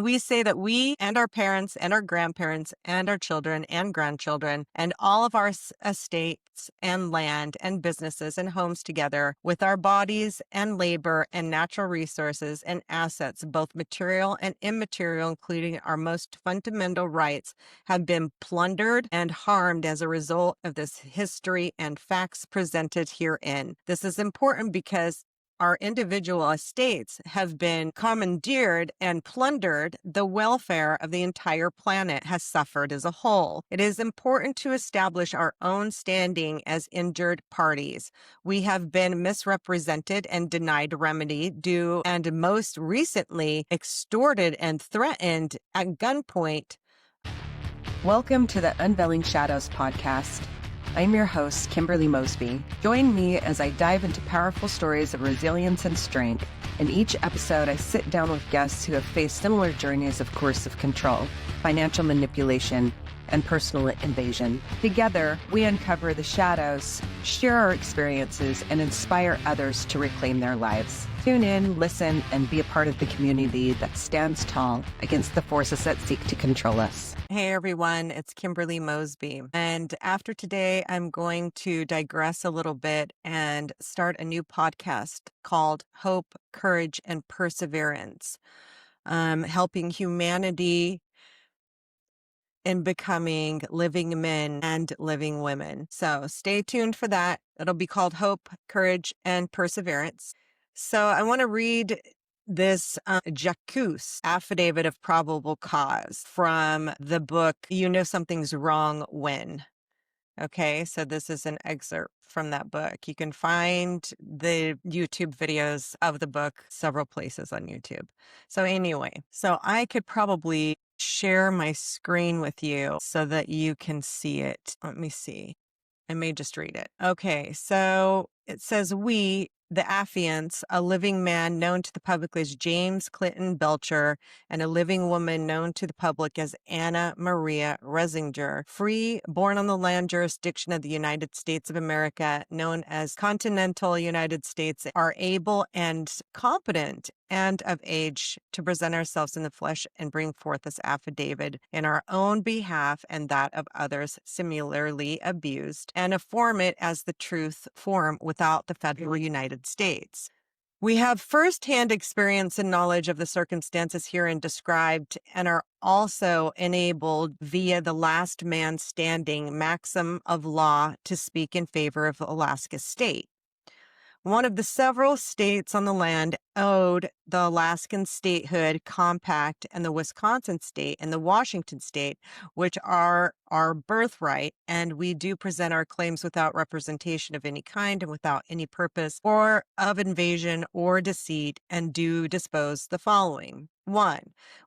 we say that we and our parents and our grandparents and our children and grandchildren and all of our estates and land and businesses and homes together with our bodies and labor and natural resources and assets, both material and immaterial, including our most fundamental rights, have been plundered and harmed as a result of this history and facts presented herein. This is important because our individual estates have been commandeered and plundered. The welfare of the entire planet has suffered as a whole. It is important to establish our own standing as injured parties. We have been misrepresented and denied remedy due, and most recently extorted and threatened at gunpoint. Welcome to the Unveiling Shadows podcast. I'm your host, Kimberly Mosby. Join me as I dive into powerful stories of resilience and strength. In each episode, I sit down with guests who have faced similar journeys of coercive control, financial manipulation, and personal invasion. Together, we uncover the shadows, share our experiences, and inspire others to reclaim their lives. Tune in, listen, and be a part of the community that stands tall against the forces that seek to control us. Hey everyone, it's Kimberly Mosby. And after today, I'm going to digress a little bit and start a new podcast called Hope, Courage, and Perseverance, helping humanity in becoming living men and living women. So stay tuned for that. It'll be called Hope, Courage, and Perseverance. So I want to read this Jacques Affidavit of Probable Cause from the book You Know Something's Wrong When. Okay, so this is an excerpt from that book. You can find the YouTube videos of the book several places on YouTube. So anyway, so I could probably share my screen with you so that you can see it. Let me see. I may just read it. Okay, so it says, we, the affiants, a living man known to the public as James Clinton Belcher, and a living woman known to the public as Anna Maria Resinger, free, born on the land jurisdiction of the United States of America, known as Continental United States, are able and competent and of age to present ourselves in the flesh and bring forth this affidavit in our own behalf and that of others similarly abused, and affirm it as the truth form without the federal United States. We have firsthand experience and knowledge of the circumstances herein described and are also enabled via the last man standing maxim of law to speak in favor of Alaska State. One of the several states on the land owed the Alaskan statehood compact and the Wisconsin state and the Washington state, which are our birthright, and we do present our claims without representation of any kind and without any purpose or of invasion or deceit, and do dispose the following. 1.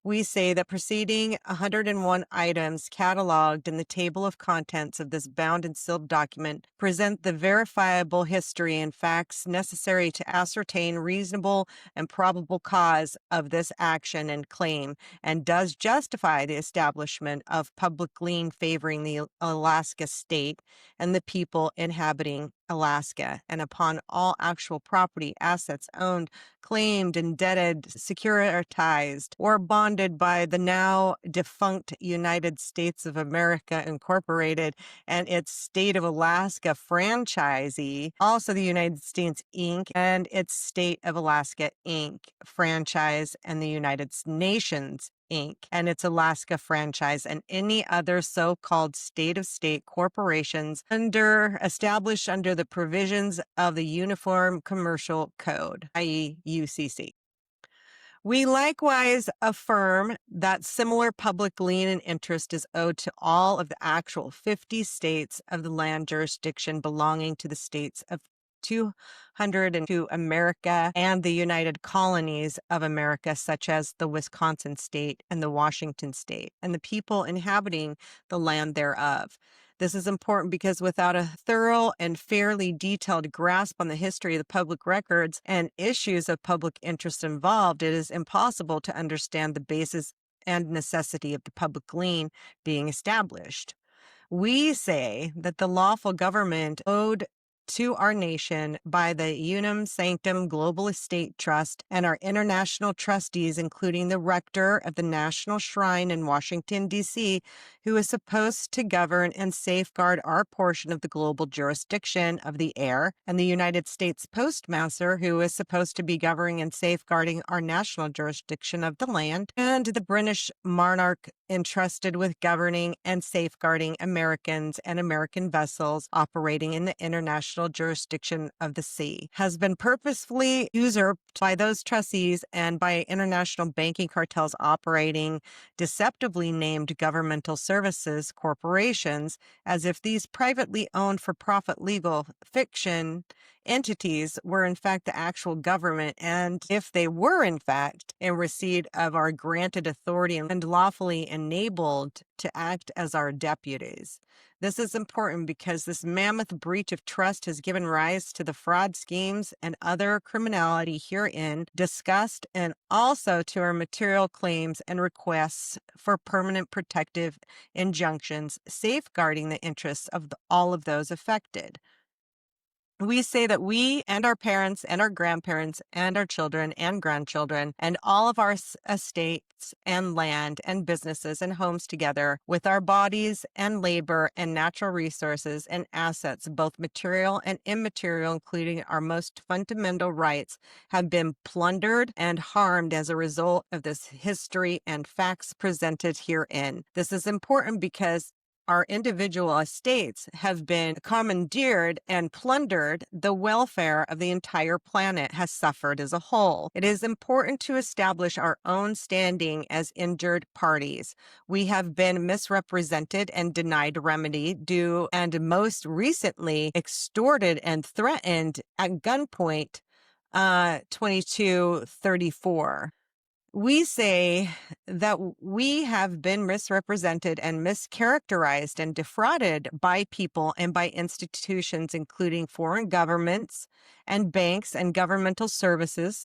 We say that preceding 101 items cataloged in the table of contents of this bound and sealed document present the verifiable history and facts necessary to ascertain reasonable and probable cause of this action and claim, and does justify the establishment of public lien favoring the Alaska state and the people inhabiting Alaska, and upon all actual property, assets owned, claimed, indebted, securitized, or bonded by the now defunct United States of America Incorporated and its State of Alaska franchisee, also the United States Inc., and its State of Alaska Inc. franchise, and the United Nations Inc. and its Alaska franchise, and any other so-called state-of-state corporations established under the provisions of the Uniform Commercial Code, i.e. UCC. We likewise affirm that similar public lien and interest is owed to all of the actual 50 states of the land jurisdiction belonging to the states of 202 America and the United Colonies of America, such as the Wisconsin state and the Washington state, and the people inhabiting the land thereof. This is important because without a thorough and fairly detailed grasp on the history of the public records and issues of public interest involved, it is impossible to understand the basis and necessity of the public lien being established. We say that the lawful government owed to our nation by the Unum Sanctum Global Estate Trust and our international trustees, including the rector of the National Shrine in Washington, D.C., who is supposed to govern and safeguard our portion of the global jurisdiction of the air, and the United States Postmaster, who is supposed to be governing and safeguarding our national jurisdiction of the land, and the British monarch entrusted with governing and safeguarding Americans and American vessels operating in the international jurisdiction of the sea, has been purposefully usurped by those trustees and by international banking cartels operating deceptively named governmental services corporations, as if these privately owned for-profit legal fiction entities were in fact the actual government, and if they were in fact in receipt of our granted authority and lawfully enabled to act as our deputies. This is important because this mammoth breach of trust has given rise to the fraud schemes and other criminality herein discussed, and also to our material claims and requests for permanent protective injunctions safeguarding the interests of all of those affected. We say that we and our parents and our grandparents and our children and grandchildren and all of our estates and land and businesses and homes together with our bodies and labor and natural resources and assets, both material and immaterial, including our most fundamental rights, have been plundered and harmed as a result of this history and facts presented herein. This is important because our individual estates have been commandeered and plundered. The welfare of the entire planet has suffered as a whole. It is important to establish our own standing as injured parties. We have been misrepresented and denied remedy due, and most recently extorted and threatened at gunpoint, 2234. We say that we have been misrepresented and mischaracterized and defrauded by people and by institutions, including foreign governments and banks and governmental services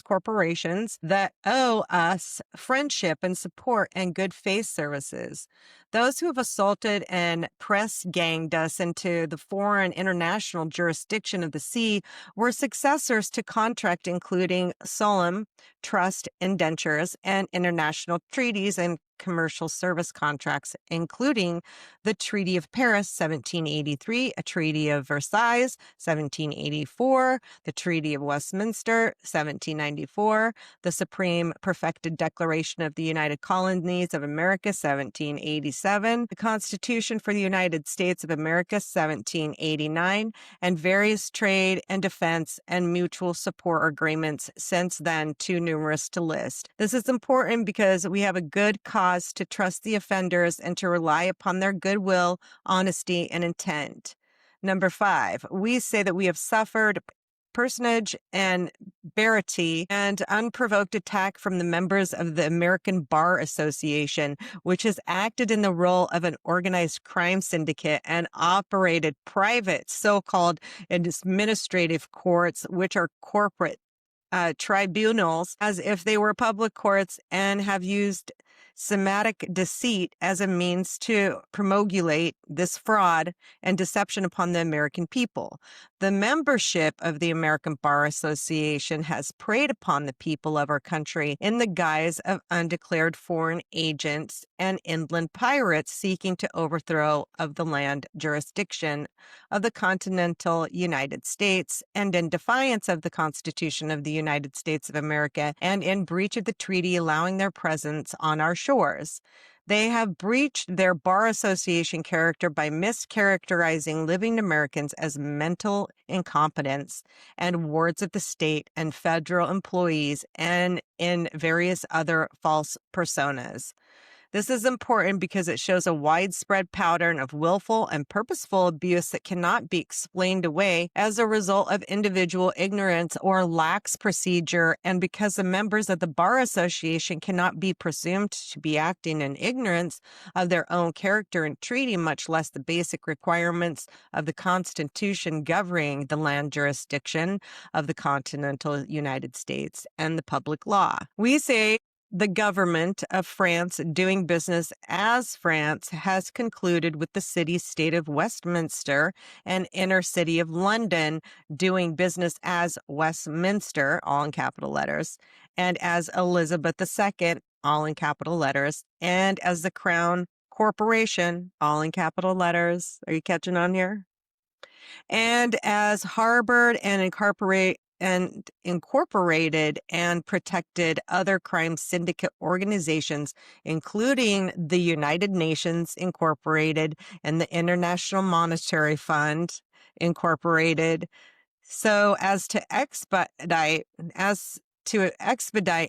corporations that owe us friendship and support and good faith services. Those who have assaulted and press ganged us into the foreign international jurisdiction of the sea were successors to contract, including solemn trust indentures and international treaties and commercial service contracts, including the Treaty of Paris, 1783, a Treaty of Versailles, 1784, the Treaty of Westminster, 1794, the Supreme Perfected Declaration of the United Colonies of America, 1787, the Constitution for the United States of America, 1789, and various trade and defense and mutual support agreements since then, too numerous to list. This is important because we have a good cause to trust the offenders and to rely upon their goodwill, honesty, and intent. Number 5, we say that we have suffered personage and barity and unprovoked attack from the members of the American Bar Association, which has acted in the role of an organized crime syndicate and operated private so-called administrative courts, which are corporate tribunals, as if they were public courts, and have used semantic deceit as a means to promulgate this fraud and deception upon the American people. The membership of the American Bar Association has preyed upon the people of our country in the guise of undeclared foreign agents and inland pirates seeking to overthrow of the land jurisdiction of the continental United States, and in defiance of the Constitution of the United States of America, and in breach of the treaty allowing their presence on our shores. They have breached their bar association character by mischaracterizing living Americans as mental incompetents and wards of the state and federal employees, and in various other false personas. This is important because it shows a widespread pattern of willful and purposeful abuse that cannot be explained away as a result of individual ignorance or lax procedure, and because the members of the Bar Association cannot be presumed to be acting in ignorance of their own character and treaty, much less the basic requirements of the Constitution governing the land jurisdiction of the continental United States and the public law. We say The government of France, doing business as France, has concluded with the city-state of Westminster and inner city of London, doing business as Westminster, all in capital letters, and as Elizabeth II, all in capital letters, and as the Crown Corporation, all in capital letters. Are you catching on here? And as harbored and incorporated and protected other crime syndicate organizations, including the United Nations Incorporated and the International Monetary Fund Incorporated, so as to expedite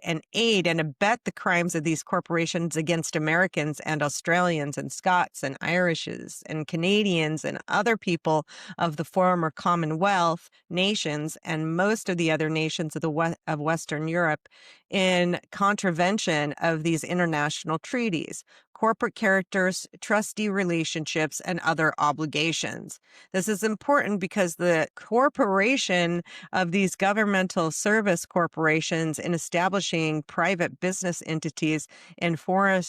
and aid and abet the crimes of these corporations against Americans and Australians and Scots and Irishes and Canadians and other people of the former Commonwealth nations and most of the other nations of of Western Europe in contravention of these international treaties, corporate characters, trustee relationships, and other obligations. This is important because the corporation of these governmental service corporations in establishing private business entities in foreign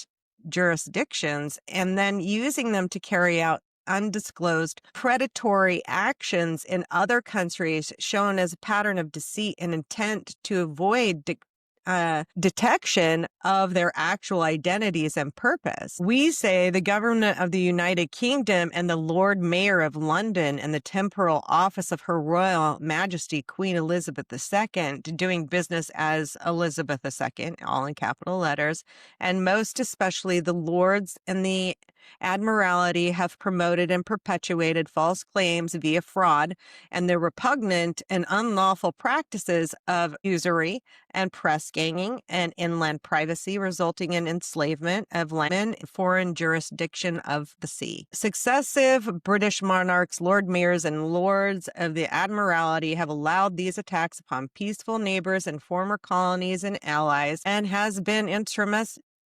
jurisdictions and then using them to carry out undisclosed predatory actions in other countries shown as a pattern of deceit and intent to avoid detection of their actual identities and purpose. We say the government of the United Kingdom and the Lord Mayor of London and the temporal office of Her Royal Majesty Queen Elizabeth II, doing business as Elizabeth II, all in capital letters, and most especially the Lords and the Admiralty have promoted and perpetuated false claims via fraud and the repugnant and unlawful practices of usury and press ganging and inland piracy, resulting in enslavement of women in foreign jurisdiction of the sea. Successive British monarchs, Lord Mayors, and Lords of the Admiralty have allowed these attacks upon peaceful neighbors and former colonies and allies and has been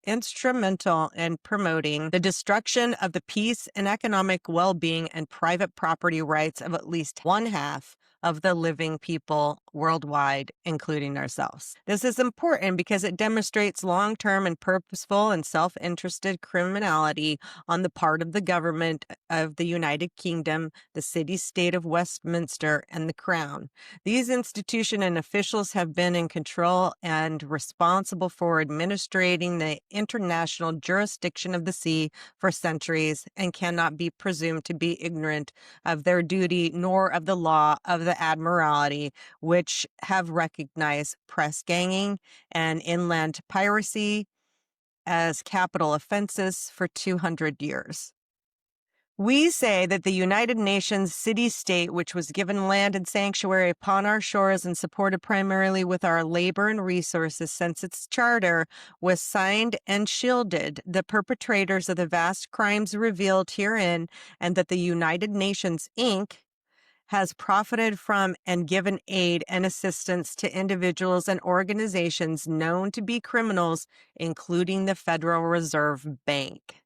instrumental in promoting the destruction of the peace and economic well-being and private property rights of at least one half of the living people worldwide, including ourselves. This is important because it demonstrates long-term and purposeful and self-interested criminality on the part of the government of the United Kingdom, the city-state of Westminster, and the Crown. These institutions and officials have been in control and responsible for administrating the international jurisdiction of the sea for centuries and cannot be presumed to be ignorant of their duty nor of the law of the Admiralty, which have recognized press ganging and inland piracy as capital offenses for 200 years. We say that the United Nations city-state, which was given land and sanctuary upon our shores and supported primarily with our labor and resources since its charter, was signed and shielded the perpetrators of the vast crimes revealed herein, and that the United Nations, Inc., has profited from and given aid and assistance to individuals and organizations known to be criminals, including the Federal Reserve Bank.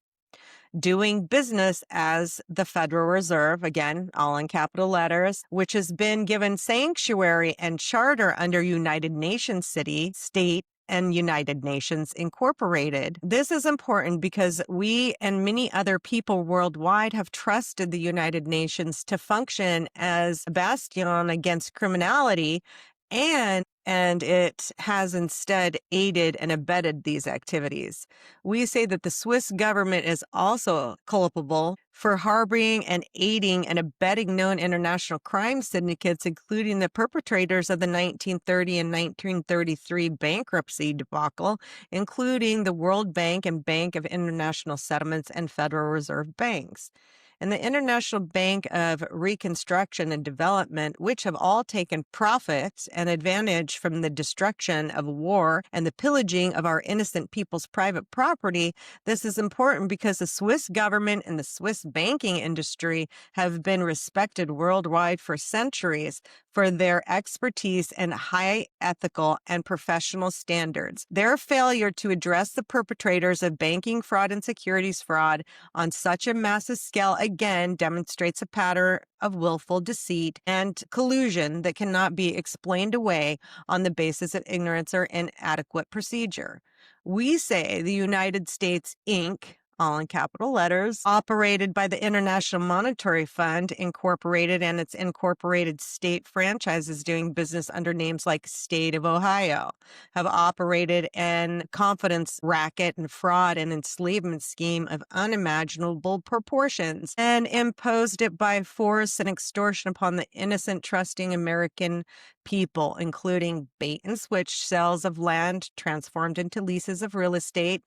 Doing business as the Federal Reserve, again, all in capital letters, which has been given sanctuary and charter under United Nations City, State, and United Nations Incorporated. This is important because we and many other people worldwide have trusted the United Nations to function as a bastion against criminality, and it has instead aided and abetted these activities. We say that the Swiss government is also culpable for harboring and aiding and abetting known international crime syndicates, including the perpetrators of the 1930 and 1933 bankruptcy debacle, including the World Bank and Bank of International Settlements and Federal Reserve Banks, and the International Bank of Reconstruction and Development, which have all taken profit and advantage from the destruction of war and the pillaging of our innocent people's private property. This is important because the Swiss government and the Swiss banking industry have been respected worldwide for centuries for their expertise and high ethical and professional standards. Their failure to address the perpetrators of banking fraud and securities fraud on such a massive scale again demonstrates a pattern of willful deceit and collusion that cannot be explained away on the basis of ignorance or inadequate procedure. We say the United States Inc., all in capital letters, operated by the International Monetary Fund, Incorporated, and its incorporated state franchises doing business under names like State of Ohio, have operated an confidence racket and fraud and enslavement scheme of unimaginable proportions and imposed it by force and extortion upon the innocent, trusting American people, including bait and switch sales of land transformed into leases of real estate,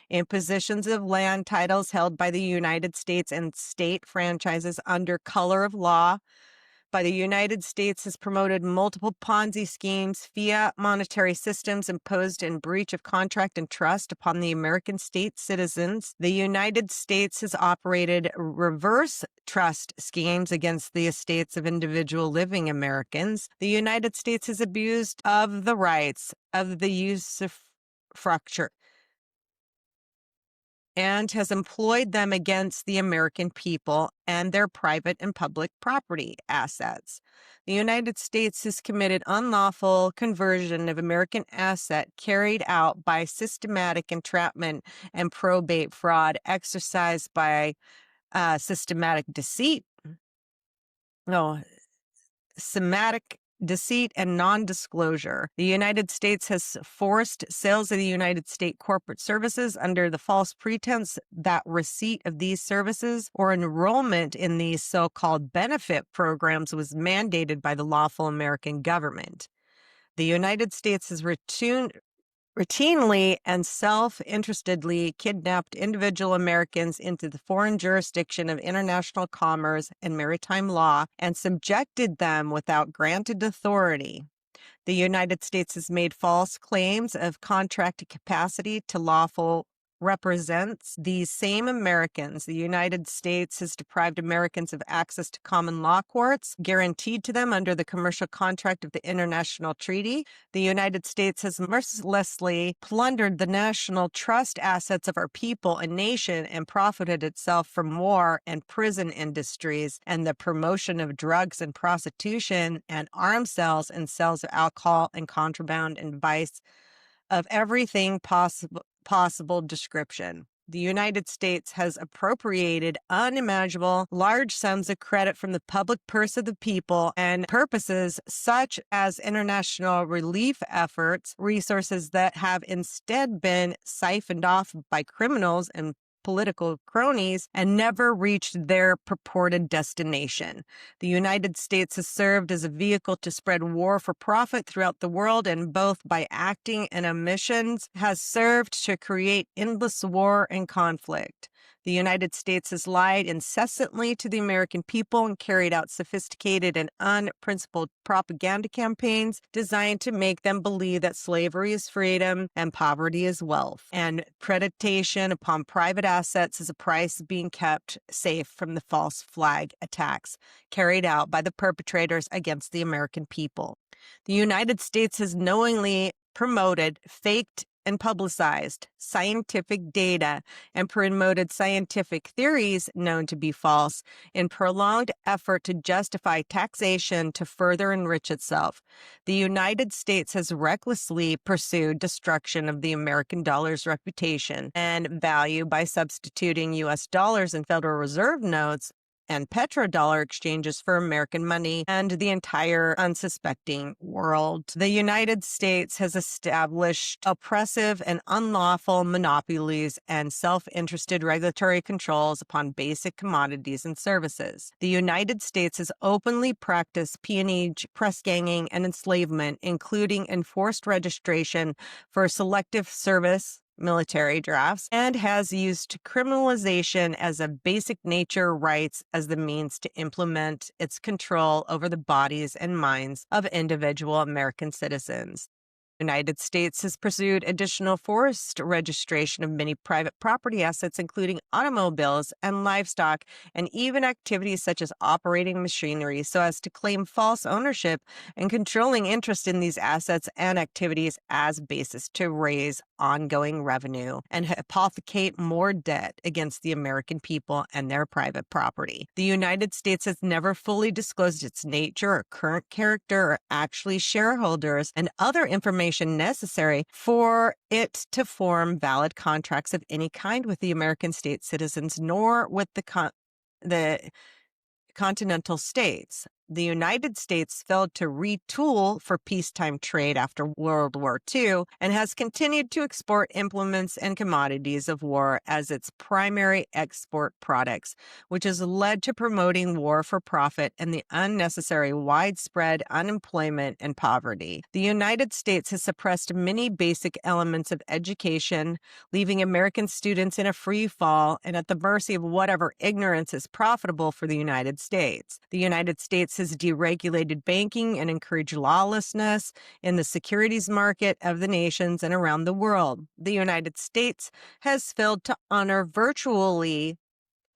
impositions of land titles held by the United States and state franchises under color of law by the United States has promoted multiple Ponzi schemes, fiat monetary systems imposed in breach of contract and trust upon the American state citizens. The United States has operated reverse trust schemes against the estates of individual living Americans. The United States has abused of the rights of the usufructure and has employed them against the American people and their private and public property assets. The United States has committed unlawful conversion of American asset carried out by systematic entrapment and probate fraud exercised by systematic deceit. No, Somatic deceit and non-disclosure. The United States has forced sales of the United States corporate services under the false pretense that receipt of these services or enrollment in these so-called benefit programs was mandated by the lawful American government. The United States has routinely and self-interestedly kidnapped individual Americans into the foreign jurisdiction of international commerce and maritime law and subjected them without granted authority. The United States has made false claims of contracted capacity to lawful represents these same Americans. The United States has deprived Americans of access to common law courts guaranteed to them under the commercial contract of the international treaty. The United States has mercilessly plundered the national trust assets of our people and nation and profited itself from war and prison industries and the promotion of drugs and prostitution and arms sales and sales of alcohol and contraband and vice of everything possible description. The United States has appropriated unimaginable large sums of credit from the public purse of the people and purposes such as international relief efforts, resources that have instead been siphoned off by criminals and political cronies and never reached their purported destination. The United States has served as a vehicle to spread war for profit throughout the world, and both by acting and omissions has served to create endless war and conflict. The United States has lied incessantly to the American people and carried out sophisticated and unprincipled propaganda campaigns designed to make them believe that slavery is freedom and poverty is wealth, and predation upon private assets is a price of being kept safe from the false flag attacks carried out by the perpetrators against the American people. The United States has knowingly promoted, faked, and publicized scientific data and promoted scientific theories known to be false in prolonged effort to justify taxation to further enrich itself. The United States has recklessly pursued destruction of the American dollar's reputation and value by substituting U.S. dollars and Federal Reserve notes and petrodollar exchanges for American money and the entire unsuspecting world. The United States has established oppressive and unlawful monopolies and self-interested regulatory controls upon basic commodities and services. The United States has openly practiced peonage, press ganging, and enslavement, including enforced registration for selective service military drafts, and has used criminalization as a basic nature rights as the means to implement its control over the bodies and minds of individual American citizens. The United States has pursued additional forced registration of many private property assets, including automobiles and livestock, and even activities such as operating machinery, so as to claim false ownership and controlling interest in these assets and activities as basis to raise ongoing revenue and hypothecate more debt against the American people and their private property. The United States has never fully disclosed its nature or current character or actually shareholders and other information information necessary for it to form valid contracts of any kind with the American state citizens, nor with the continental states. The United States failed to retool for peacetime trade after World War II and has continued to export implements and commodities of war as its primary export products, which has led to promoting war for profit and the unnecessary widespread unemployment and poverty. The United States has suppressed many basic elements of education, leaving American students in a free fall and at the mercy of whatever ignorance is profitable for the United States. The United States has deregulated banking and encouraged lawlessness in the securities market of the nations and around the world. The United States has failed to honor virtually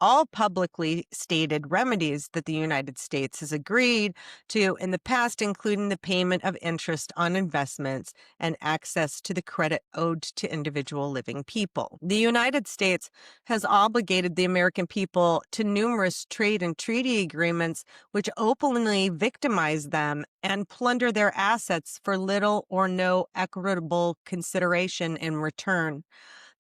all publicly stated remedies that the United States has agreed to in the past, including the payment of interest on investments and access to the credit owed to individual living people. The United States has obligated the American people to numerous trade and treaty agreements which openly victimize them and plunder their assets for little or no equitable consideration in return.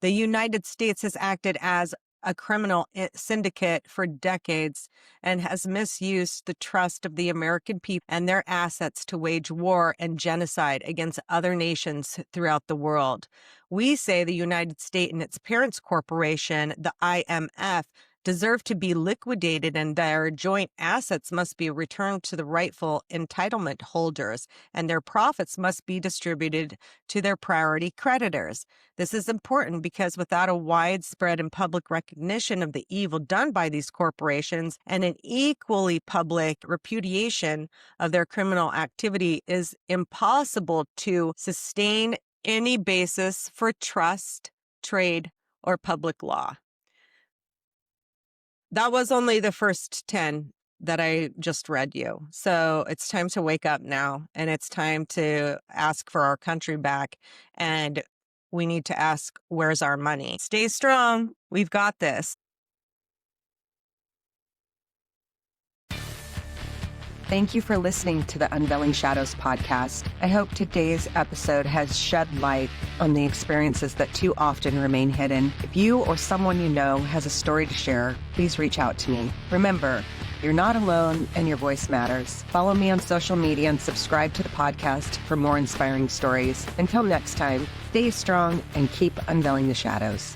The United States has acted as a criminal syndicate for decades and has misused the trust of the American people and their assets to wage war and genocide against other nations throughout the world. We say the United States and its parents corporation, the IMF, deserve to be liquidated and their joint assets must be returned to the rightful entitlement holders and their profits must be distributed to their priority creditors. This is important because without a widespread and public recognition of the evil done by these corporations and an equally public repudiation of their criminal activity, it is impossible to sustain any basis for trust, trade, or public law. That was only the first 10 that I just read you. So it's time to wake up now, and it's time to ask for our country back. And we need to ask, where's our money? Stay strong. We've got this. Thank you for listening to the Unveiling Shadows podcast. I hope today's episode has shed light on the experiences that too often remain hidden. If you or someone you know has a story to share, please reach out to me. Remember, you're not alone and your voice matters. Follow me on social media and subscribe to the podcast for more inspiring stories. Until next time, stay strong and keep unveiling the shadows.